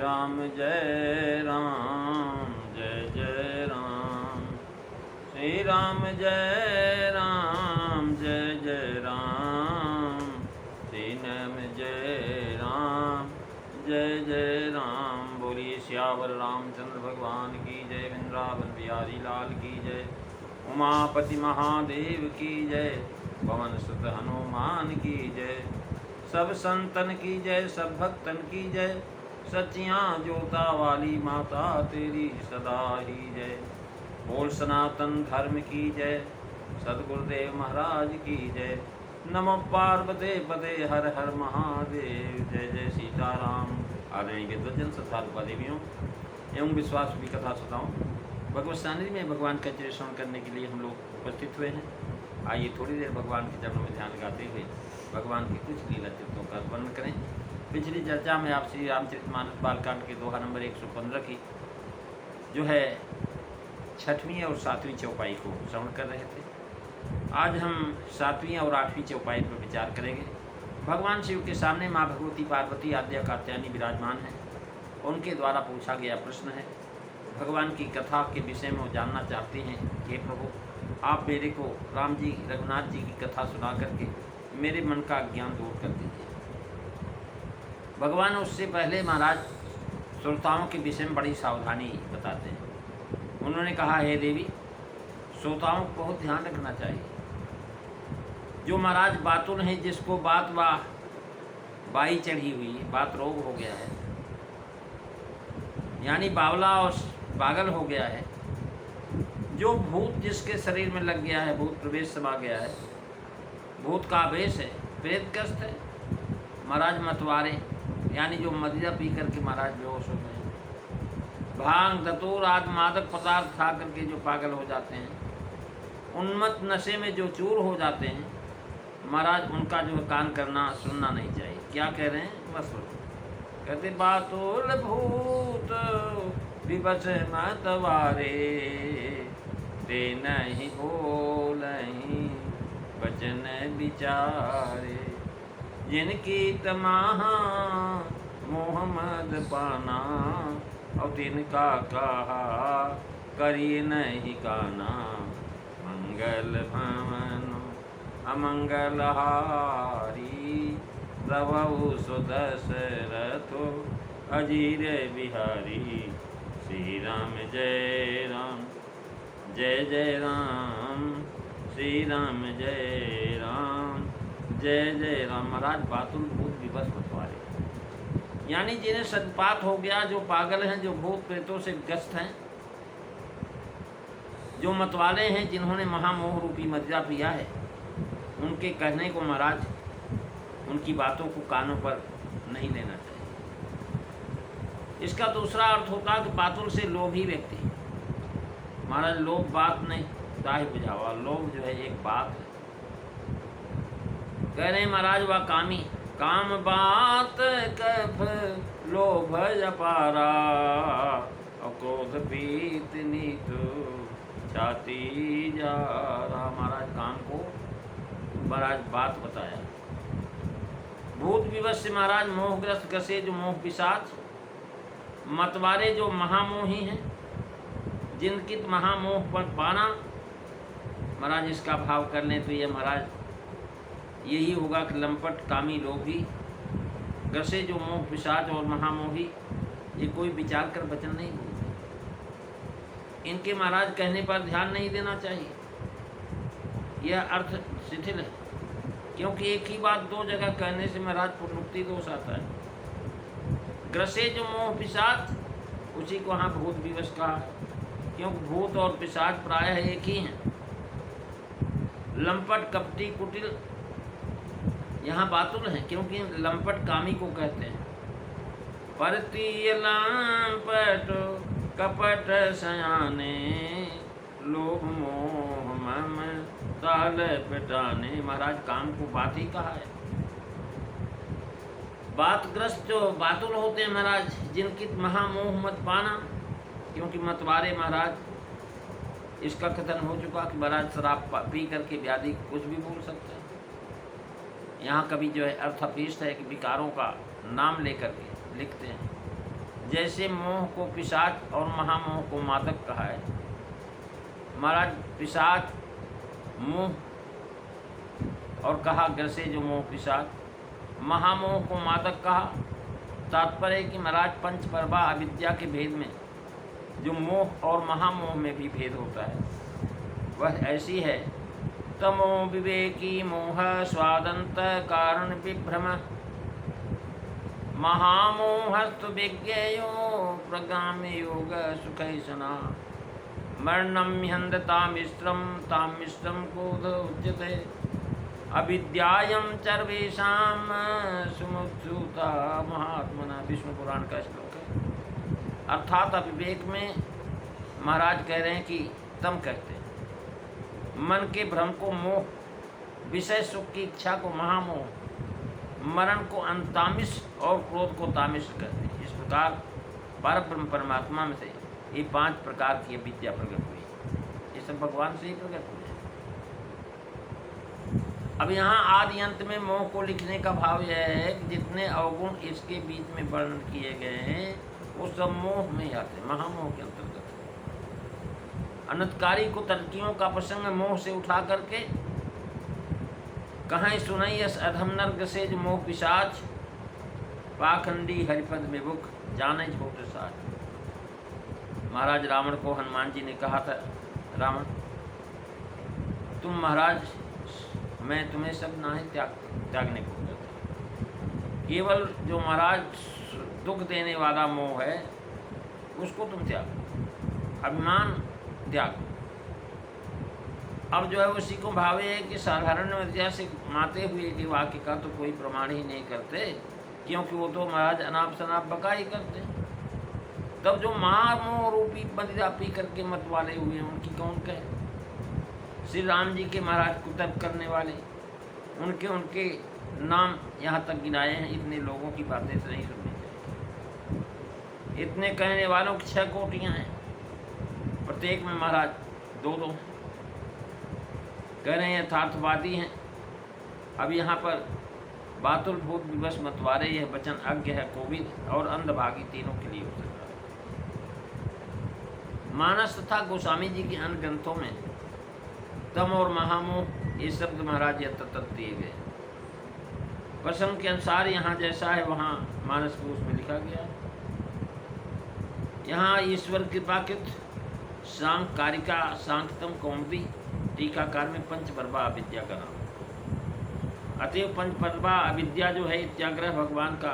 राम जय राम जय जय राम। श्री राम जय राम जय जय राम। श्री राम जय राम जय जय राम। बोलिए श्यावर रामचंद्र भगवान की जय। वृंदावन बिहारी लाल की जय। उमापति महादेव की जय। पवन सुत हनुमान की जय। सब संतन की जय, सब भक्तन की जय। सच्चियाँ जोता वाली माता तेरी सदा ही जय। बोल सनातन धर्म की जय। सद्गुरुदेव महाराज की जय। नमो पार्वते पते हर हर महादेव। जय जय सीताराम। आदरणीय विद्वजन श्रद्धालु देवियों एवं विश्वास भी कथा श्रोताओं, भगवत सानिध्य में भगवान का चरित्र श्रवण करने के लिए हम लोग उपस्थित हुए हैं। आइए थोड़ी देर भगवान के चरणों में ध्यान लगाते हुए भगवान के कुछ लीला चित्रों का वर्णन करें। पिछली चर्चा में आप श्री रामचरितमानस बालकांड के दोहा नंबर 115 की जो है 6वीं और 7वीं चौपाई को श्रवण कर रहे थे। आज हम 7वीं और 8वीं चौपाई पर विचार करेंगे। भगवान शिव के सामने माँ भगवती पार्वती आद्या कात्यायनी विराजमान हैं। उनके द्वारा पूछा गया प्रश्न है, भगवान की कथा के विषय में वो जानना चाहते हैं कि प्रभु आप मेरे को राम जी रघुनाथ जी की कथा सुना करके मेरे मन का ज्ञान दूर कर दीजिए। भगवान उससे पहले महाराज श्रोताओं के विषय में बड़ी सावधानी बताते हैं। उन्होंने कहा, हे देवी, श्रोताओं को बहुत ध्यान रखना चाहिए। जो महाराज बातुल हैं, जिसको बात बाई चढ़ी हुई है, बात रोग हो गया है, यानी बावला और पागल हो गया है, जो भूत जिसके शरीर में लग गया है, भूत प्रवेश समा गया है, भूत का आवेश है, प्रेतग्रस्त है, महाराज मतवारे यानी जो मदिरा पी करके महाराज बेहोश हो गए, भांग धतूर आदि मादक पदार्थ खा करके जो पागल हो जाते हैं, उन्मत्त नशे में जो चूर हो जाते हैं, महाराज उनका जो कान करना सुनना नहीं चाहिए। क्या कह रहे हैं? बस कहते बातुल भूत विवश मतवारे, ते नहीं बोलहीं वचन विचारे, जिनकी तमाहा मोहम्मद पाना, और तिनका कहा करिए नहीं काना, मंगल भवन अमंगल हारी, प्रभु सुदशरथो अजीर बिहारी। श्री राम जय राम जय जय राम। श्री राम जय राम जय जय राम। महाराज बातुल भूत विवश मतवारे, यानी जिन्हें सतपात हो गया, जो पागल हैं, जो भूत प्रेतों से ग्रस्त हैं, जो मतवाले हैं, जिन्होंने महामोह रूपी मदिरा पिया है, उनके कहने को महाराज, उनकी बातों को कानों पर नहीं लेना चाहिए। इसका दूसरा अर्थ होता है कि बातुल से लोभी व्यक्ति। महाराज लोभ बात नहीं दाहि बुझावा, लोभ जो है एक बात है। कह रहे हैं महाराज वह कामी, काम बात कफ लोभ अपारा, और क्रोध पीत नीत छाती जा रहा। महाराज काम को महाराज बात बताया। भूत विवश से महाराज मोहग्रस्त गसे, जो मोह पिशाच, मतवारे जो महामोही हैं, जिनकी महामोह पर पाना। महाराज इसका भाव कर लें तो ये महाराज यही होगा कि लंपट कामी लोभी ग्रसे जो मोह पिशाच और महामोही, ये कोई विचार कर वचन नहीं बोलते। इनके महाराज कहने पर ध्यान नहीं देना चाहिए। यह अर्थ शिथिल है, क्योंकि एक ही बात दो जगह कहने से महाराज पुनरुक्ति दोष आता है। ग्रसे जो मोह पिशाच, उसी को यहाँ भूत विवश कहा, क्योंकि भूत और पिशाच प्रायः एक ही हैं। लंपट कपटी कुटिल यहाँ बातुल हैं, क्योंकि लंपट कामी को कहते हैं। परतीय लंपट कपट सयाने, लोभ मोह मम ताल पिटाने। महाराज काम को बात ही कहा है। बातग्रस्त जो बातुल होते हैं महाराज, जिनकी महामोह मत पाना, क्योंकि मतवारे महाराज इसका कथन हो चुका कि महाराज शराब पी करके व्याधि कुछ भी बोल सकते हैं। यहाँ कभी जो है अर्थापीष्ट है कि विकारों का नाम लेकर के लिखते हैं। जैसे मोह को पिशाच और महामोह को मादक कहा है। महाराज पिशाच मोह और कहा ग्रसे जो मोह पिशाच, महामोह को मादक कहा। तात्पर्य है कि महाराज पंच परवा अविद्या के भेद में जो मोह और महामोह में भी भेद होता है वह ऐसी है। तमो विवेकी मोह स्वादंत कारण विभ्रम, महामोहस्तु विज्ञेयो प्रगाम्य योग सुखैषणा, मरणम ह्यंधतामिश्रम तामिश्रम क्रोध उच्यते, अविद्यायं सर्वेषां सुमुत्सुता महात्मना। विष्णु पुराण का श्लोक है। अर्थात अविवेक में महाराज कह रहे हैं कि तम कहते हैं मन के भ्रम को मोह, विषय सुख की इच्छा को महामोह, मरण को अंतामिश और क्रोध को तामिश कहते हैं। इस प्रकार परब्रह्म परमात्मा में से ये 5 प्रकार की विद्या प्रकट हुई। ये सब भगवान से ही प्रकट हुई। अब यहाँ आदि अंत में मोह को लिखने का भाव यह है कि जितने अवगुण इसके बीच में वर्णन किए गए हैं वो सब मोह में आते हैं, महामोह के अंतर्गत। अनंतकारी को तर्कियों का प्रसंग मोह से उठा करके कहाँ सुनाई यस अधम नर्ग से जो मोह पिशाच, पाखंडी हरिपद में बुक जाने छोटे साथ। महाराज रावण को हनुमान जी ने कहा था, रावण तुम महाराज मैं तुम्हें सब नाहे त्यागने को कहता, केवल जो महाराज दुख देने वाला मोह है उसको तुम त्याग, अभिमान त्याग। अब जो है उसी को भावे है कि साधारण विद्या से माते हुए के वाक्य का तो कोई प्रमाण ही नहीं करते, क्योंकि वो तो महाराज अनाप शनाप बका ही करते। तब जो मोह रूपी मदिरा पी करके मत वाले हुए उनकी कौन कहे। श्री राम जी के महाराज कुतब करने वाले उनके नाम यहाँ तक गिनाए हैं। इतने लोगों की बातें तो नहीं सुननी चाहिए। इतने कहने वालों की 6 कोटियाँ हैं, प्रत्येक में महाराज 2-2 कह रहे हैं, यथार्थवादी हैं। अब यहाँ पर बातुल भूत विवश मतवारे यह वचन अज्ञ है, कोविद और अंधभागी तीनों के लिए हो सकता है। मानस तथा गोस्वामी जी के अन्य ग्रंथों में तम और महामोह ये शब्द महाराज यत्र दिए गए। प्रसंग के अनुसार यहाँ जैसा है वहाँ मानस कोश में लिखा गया। यहाँ ईश्वर कृपाकृत सांकारिका सांख्यतम कौमुदी टीकाकार में पंचपर्वा अविद्या का नाम। अतएव पंचपर्वा अविद्या जो है इत्याग्रह भगवान का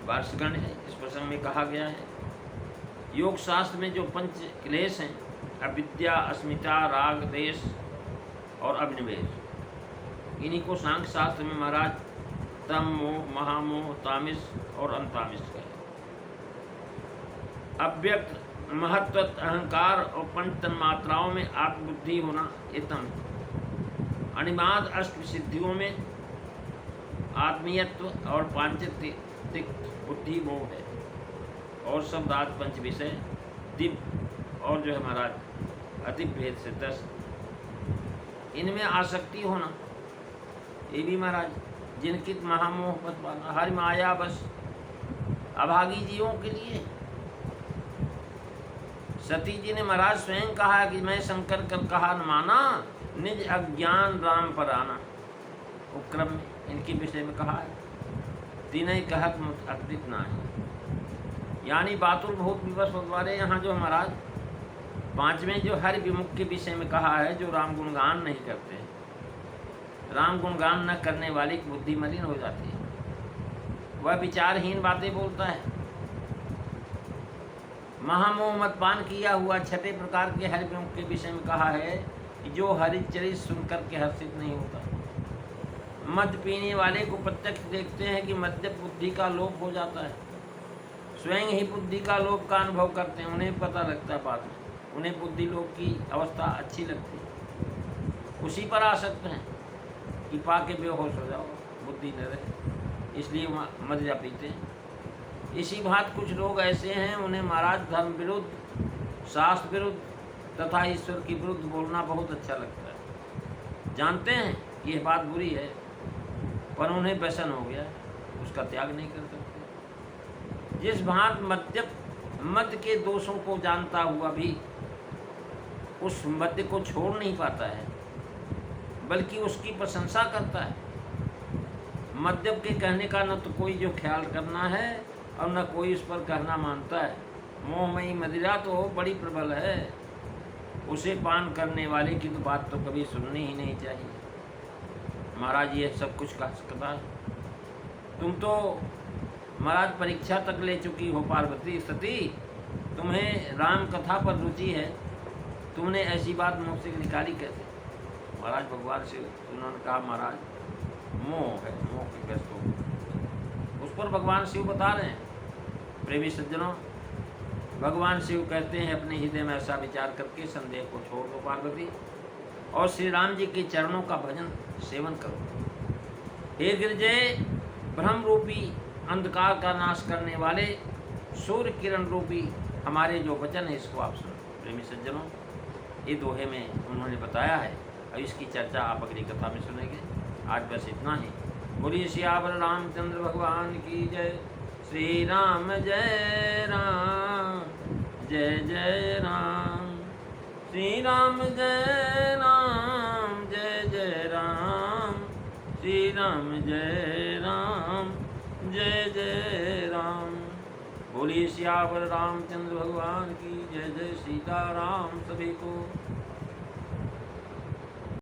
वार्षिकगण है। इस प्रसंग में कहा गया है योग शास्त्र में जो पंच क्लेश हैं, अविद्या, अस्मिता, राग, देश और अभिनिवेश, इन्हीं को सांख्य शास्त्र में महाराज तम मोह, महामोह, तामिस और अंतामिस कहे। अव्यक्त महत्व, अहंकार और पंच तन्मात्राओं में आत्मबुद्धि होना ये तम। अनिमाद अष्ट सिद्धियों में आत्मीयत्व और पांचतिक बुद्धि मोह है। और शब्द आज पंच विषय दिव्य और जो है महाराज अति भेद से 10, इनमें आसक्ति होना ये भी महाराज जिनकी महामोह बस पाना हर माया बस अभागी जीवों के लिए। सती जी ने महाराज स्वयं कहा कि मैं शंकर कर कहा न माना, निज अज्ञान राम पर आना। उपक्रम में इनके विषय में कहा है तीन कहत मुझ अकृत ना है, यानी बातुल बहुत विवश वाले। यहाँ जो महाराज 5वें जो हरि विमुख के विषय में कहा है, जो राम गुणगान नहीं करते, राम गुणगान न करने वाले की बुद्धि मलिन हो जाती है, वह विचारहीन बातें बोलता है। महामोह मदपान किया हुआ 6ठे प्रकार के हरि विमुख के विषय में कहा है कि जो हरिचरित सुनकर के हर्षित नहीं होता। मद्य पीने वाले को प्रत्यक्ष देखते हैं कि मद्य बुद्धि का लोप हो जाता है, स्वयं ही बुद्धि का लोप का अनुभव करते हैं, उन्हें पता लगता है बाद में, उन्हें बुद्धि लोप की अवस्था अच्छी लगती है, उसी पर आसक्त हैं कि पा के बेहोश हो जाओ, बुद्धि न रहे, इसलिए मदिरा पीते हैं। इसी बात कुछ लोग ऐसे हैं, उन्हें महाराज धर्म विरुद्ध, शास्त्र विरुद्ध तथा ईश्वर की विरुद्ध बोलना बहुत अच्छा लगता है। जानते हैं कि यह बात बुरी है, पर उन्हें व्यसन हो गया, उसका त्याग नहीं कर सकते। जिस भांति मद्य के दोषों को जानता हुआ भी उस मद्य को छोड़ नहीं पाता है, बल्कि उसकी प्रशंसा करता है। मद्यप के कहने का न तो कोई जो ख्याल करना है और न कोई उस पर कहना मानता है। मोहमयी मदिरा तो बड़ी प्रबल है, उसे पान करने वाले की तो बात तो कभी सुननी ही नहीं चाहिए। महाराज ये सब कुछ कह सकता है। तुम तो महाराज परीक्षा तक ले चुकी हो पार्वती सती, तुम्हें राम कथा पर रुचि है, तुमने ऐसी बात मुँह से निकाली कैसे? महाराज भगवान से उन्होंने कहा महाराज मोह है, मोह के ग्रस्त हो। उस पर भगवान शिव बता रहे हैं, प्रेमी सज्जनों, भगवान शिव कहते हैं अपने हृदय में ऐसा विचार करके संदेह को छोड़ दो पार्वती, और श्री राम जी के चरणों का भजन सेवन करो। हे गिरजय, ब्रह्म रूपी अंधकार का नाश करने वाले सूर्य किरण रूपी हमारे जो वचन है इसको आप सुनो। प्रेमी सज्जनों, ये दोहे में उन्होंने बताया है, अब इसकी चर्चा आप अगली कथा में सुनेंगे। आज बस इतना ही। बोलिए सियावर रामचंद्र भगवान की जय। श्री राम जय राम, जय जय राम। श्री राम जय राम, जय जय राम। श्री राम जय राम, जय जय राम। बोलिए सियावर रामचंद्र भगवान की जय। जय सीता राम सभी को।